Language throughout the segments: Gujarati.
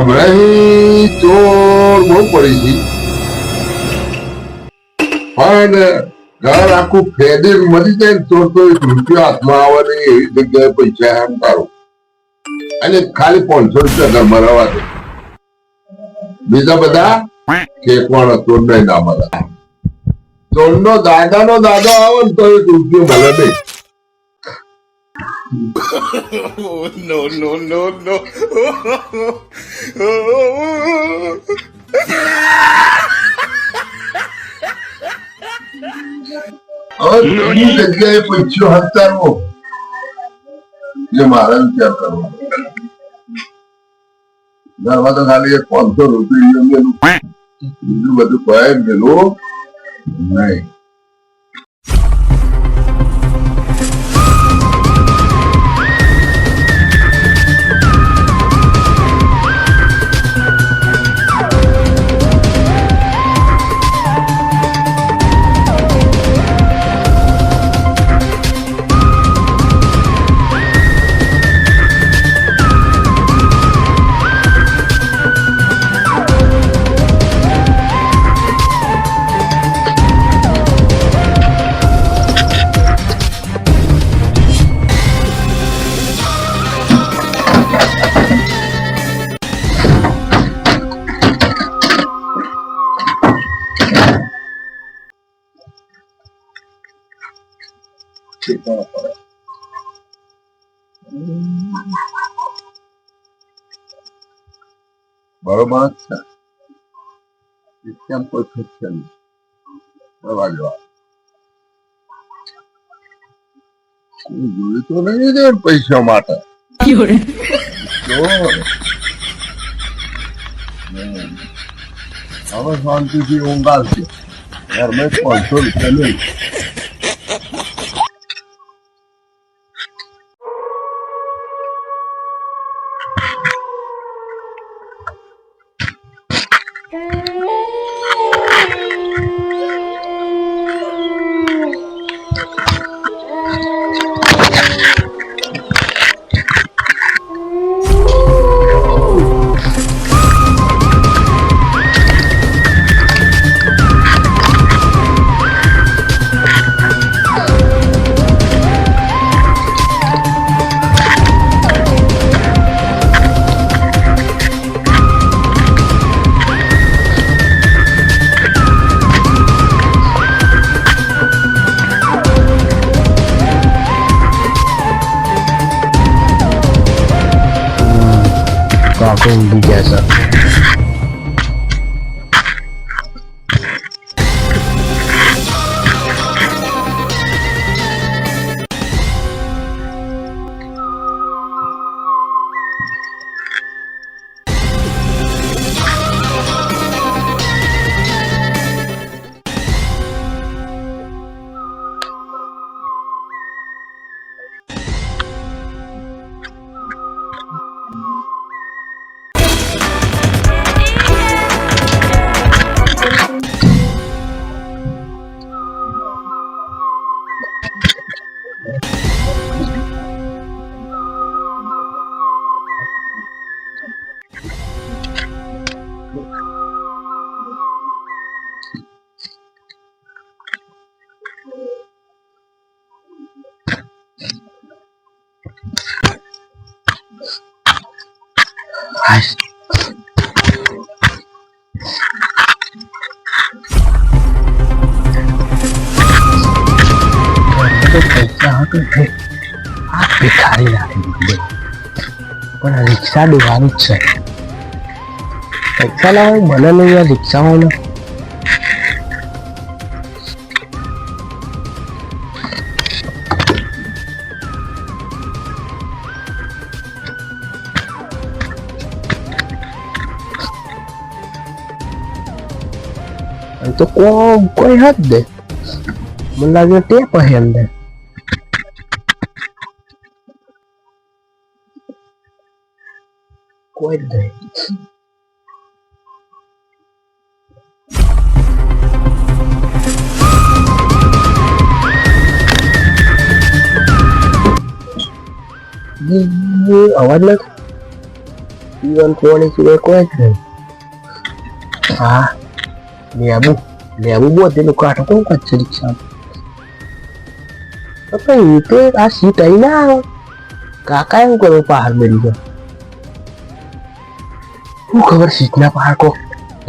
હમણાં ચોર બહુ પડી હતી પણ ઘર આખું ફેદે મરી જાય ચોર તો 1 રૂપિયો હાથમાં આવે ને એવી જગ્યાએ પૈસા એમ તારું અને ખાલી 500 રૂપિયા ઘરમાં રહેવા દે બીજા બધા કેકવાળા ચોર નહીં ના મળે ચોરનો દાદાનો દાદો આવે ને તો 1 રૂપિયો મળે નહીં Oh, no, no, no, no. હવે એની જગ્યાએ પૈસો હસ્તારવો એ મારે વિચાર કરવો ઘરમાં તો ખાલી 500 રૂપિયા મેલું બીજું બધું કોઈ મેલું નહીં બરોબર છે કેમ કોઈ ફેક્શન કરવા જવા જોયું તો નહીં ને પૈસા માટે હવે શાંતિથી ઊંઘ આવશે ઘરમાં 500 રૂપિયા નહીં काको भी जैसा भिखारी लागे पण रिक्षा डुबानी છે પૈસા લાવે મને નહીં યાર રિક્ષામાં ને તો કોઈ હાથ દે મને લાગે તે પહેલ દે કોઈ દે અવાજ પીવાનું પાણી સિવાય કોઈ જ નહીં. હા લેબુ બધેલું કાઢો કોણ કાઢશે રિક્ષામાં? એ તો આ સીટ આવી ના આવે. કાકા એમ કરો પહાડ મળી જાય. શું ખબર સીટના પહાડ કોક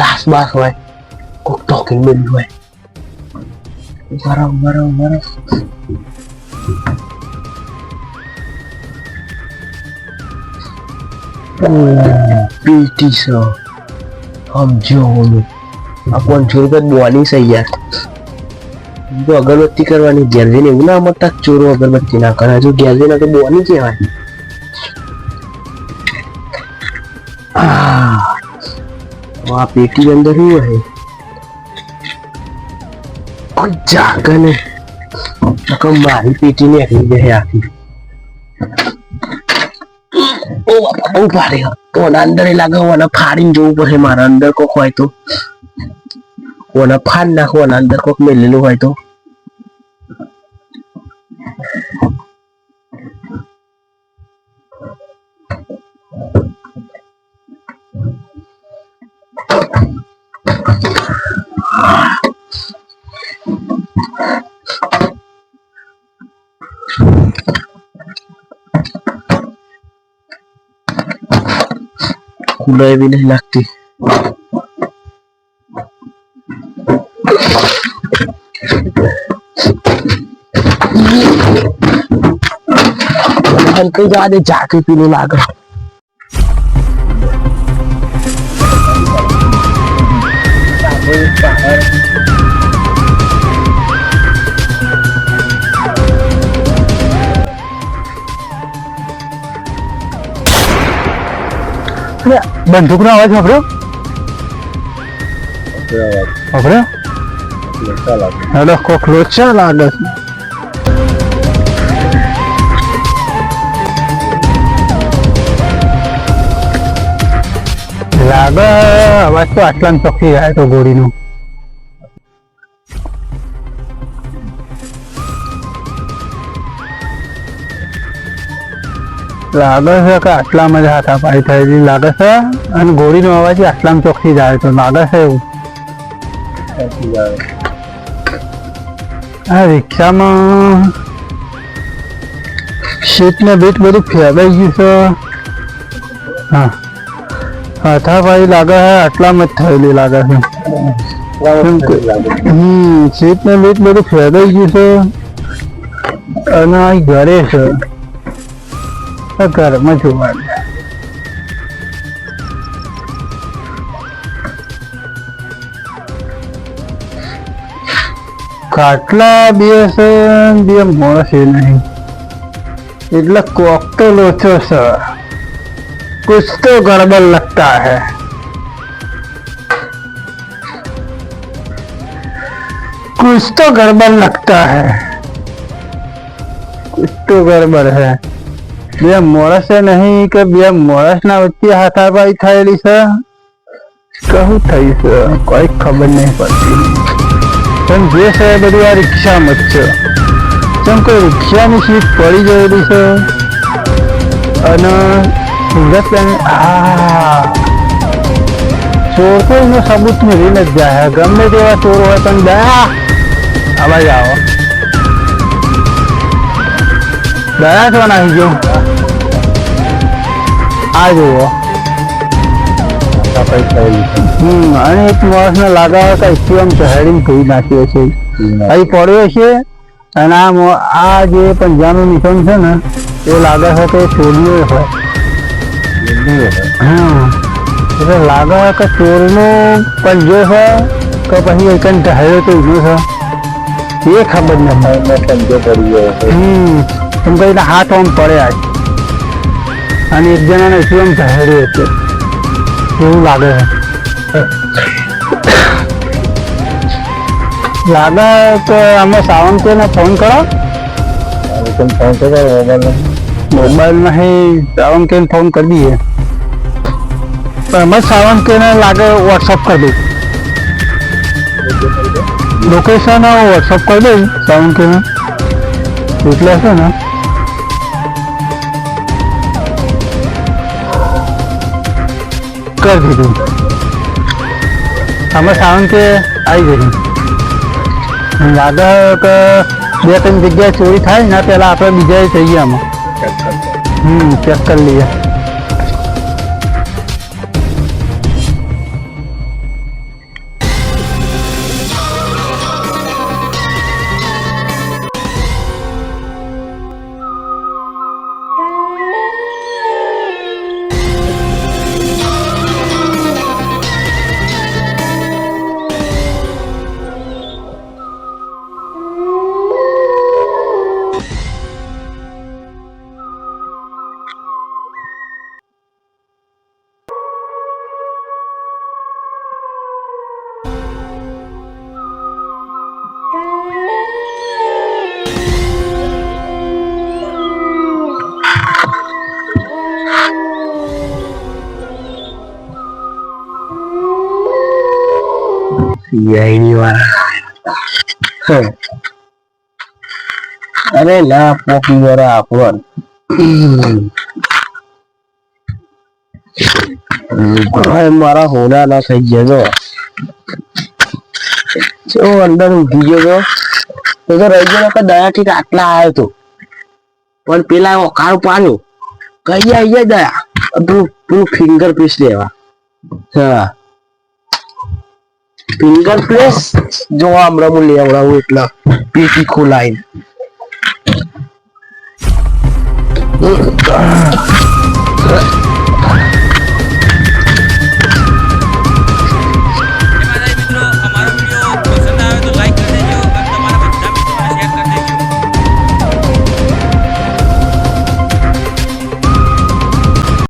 લાસ બાસ હોય, કોક ટોકિંગ મળી હોય. બરાબર પીટી સમજો આ 500 રૂપિયા બોની છે યાર. જો અગરબત્તી કરવાની ઘેર જઈને એવું ના મળતા ચોરો અગરબત્તી ના કરે. જો ઘેર જઈને તો બોની કહેવાય. આ પેટી અંદર શું હોય? કોઈ જાગે ને મારી પેટી ને જાય આખી. ઓ બાપા બહુ ભારે. તો અંદર લાગે ઓને ફાડીને જવું પડે મારા. અંદર કોક હોય તો ઓને ફાડ નાખો. અંદર કોક મેલેલું હોય તો खुला भी नहीं लगती. हल्के ज्यादा जाके पीने लगा. बंदूक નો અવાજ સાંભળ્યો? હેલો કોક લોચા લાગે. લાગે અવાજ તો આટલા ચોખ્ખી જાય તો ગોળીનું. લાગે છે કે આટલામાં જ હાથાપાઈ થયેલી લાગે છે. અને ગોળીનો અવાજ આટલામાં ચોખ્ખી જાય તો લાગે છે એવું. આ રિક્ષામાં સીટ ને બીટ બધું ફેરવાઈ ગયું છે. હા હાથાપાઈ લાગે છે આટલામાં જ થયેલી લાગે છે. સીટ ને બીટ બધું ફેરવાઈ ગયું છે. અને આ ઘરે છે ઘરમાં જોવાનું. ખાટલા બે છે બે માણસ નહીં એટલે કોક તો લોચો છે. कुछ तो गड़बड़ लगता है. कुछ तो गड़बड़ लगता है. कुछ तो गड़बड़ है. બે મોરસ નહીં કે બે મોરસ ના વચ્ચે હાથાપાઈ થયેલી છે. કહું થઈ છે કોઈ ખબર નહીં પડતી. પણ જે છે બધું આ રિક્ષામાં જ છે. જેમ કોઈ રિક્ષાની સીટ પડી ગયેલી છે. અને સુરત ચોર તો એનો સબૂત મેળવીને જ જાય. ગમે તેવા ચોર હોય પણ દયા અવાજ આવો દયા તો નાખી ગયો. આ જુઓ અને એક માણસ ને લાગાવે કે આમ ચહેડીને ધોઈ નાખ્યો છે. અહીં પડ્યો છે અને આ જે પંજાનું નિશાન છે ને એ લાગે છે કે ચોરીઓ હોય. હા એટલે લાગે કે ચોરનો પંજો છે કે પછી એક ચહેડ્યો તો એનો છે એ ખબર નથી. પંજો પડી ગયો એમ કહીને હાથ આમ પડ્યા અને એક જણાને એટલું આમ ચહેડ્યો છે એવું લાગે છે. લાગે તો અમે સાવંતને ફોન કરો. મોબાઈલ માં સાવંત ફોન કરી દઈએ. અમે સાવંત લાગે વોટ્સઅપ કરી દઉં. લોકેશન વોટ્સઅપ કરી દઉં સાવંત એટલે છે ને કરી દીધું. અમે સાવન કે આવી ગયું. લાગે કે 2-3 જગ્યાએ ચોરી થાય ને પેલા આપણે બીજા જઈએ આમાં. ચેક કરી લઈએ. CID વાળા અરે ના પોકી વાળા આપણો મારા હોના ના થઈ ગયો જો અંદર ઉઠી ગયો તો રહી ગયો કે દયા થી આટલા આવ્યો તો પણ પેલા ઓકાર પાડ્યો કઈ આવી દયા પેલું ફિંગર પીસ લેવા. હા ફિંગર પ્રેસ જો હમણાં હું લેવડાવું એટલે પેટી ખોલાઈને